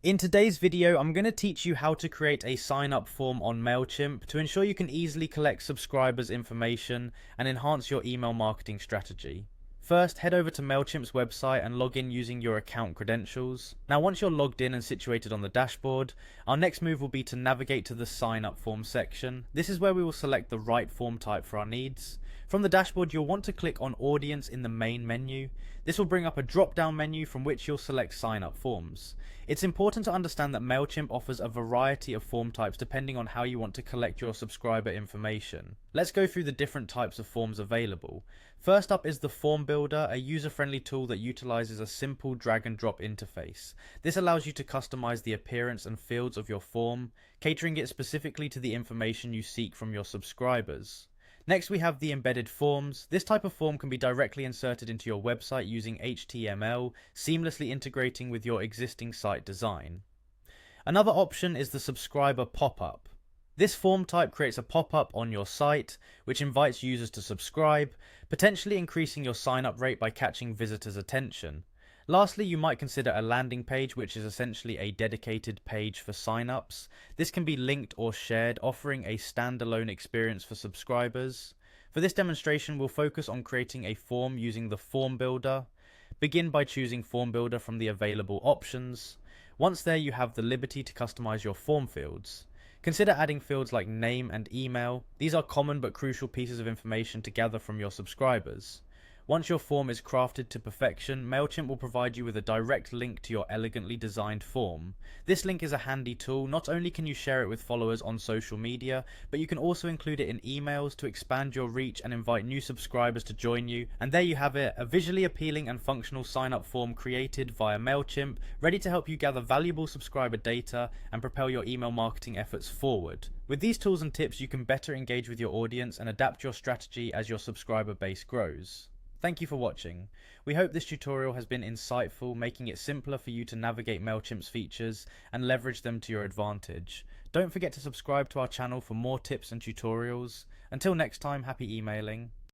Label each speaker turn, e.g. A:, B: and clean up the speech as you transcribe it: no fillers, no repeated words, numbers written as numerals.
A: In today's video, I'm going to teach you how to create a sign-up form on Mailchimp to ensure you can easily collect subscribers' information and enhance your email marketing strategy. First, head over to Mailchimp's website and log in using your account credentials. Now, once you're logged in and situated on the dashboard, our next move will be to navigate to the sign-up form section. This is where we will select the right form type for our needs. From the dashboard, you'll want to click on Audience in the main menu. This will bring up a drop-down menu from which you'll select sign-up forms. It's important to understand that Mailchimp offers a variety of form types depending on how you want to collect your subscriber information. Let's go through the different types of forms available. First up is the Form Builder, a user-friendly tool that utilizes a simple drag and drop interface. This allows you to customize the appearance and fields of your form, catering it specifically to the information you seek from your subscribers. Next, we have the embedded forms. This type of form can be directly inserted into your website using HTML, seamlessly integrating with your existing site design. Another option is the subscriber pop-up. This form type creates a pop-up on your site, which invites users to subscribe, potentially increasing your sign-up rate by catching visitors' attention. Lastly, you might consider a landing page, which is essentially a dedicated page for sign-ups. This can be linked or shared, offering a standalone experience for subscribers. For this demonstration, we'll focus on creating a form using the Form Builder. Begin by choosing Form Builder from the available options. Once there, you have the liberty to customize your form fields. Consider adding fields like name and email. These are common but crucial pieces of information to gather from your subscribers. Once your form is crafted to perfection, Mailchimp will provide you with a direct link to your elegantly designed form. This link is a handy tool. Not only can you share it with followers on social media, but you can also include it in emails to expand your reach and invite new subscribers to join you. And there you have it, a visually appealing and functional sign-up form created via Mailchimp, ready to help you gather valuable subscriber data and propel your email marketing efforts forward. With these tools and tips, you can better engage with your audience and adapt your strategy as your subscriber base grows. Thank you for watching. We hope this tutorial has been insightful, making it simpler for you to navigate Mailchimp's features and leverage them to your advantage. Don't forget to subscribe to our channel for more tips and tutorials. Until next time, happy emailing.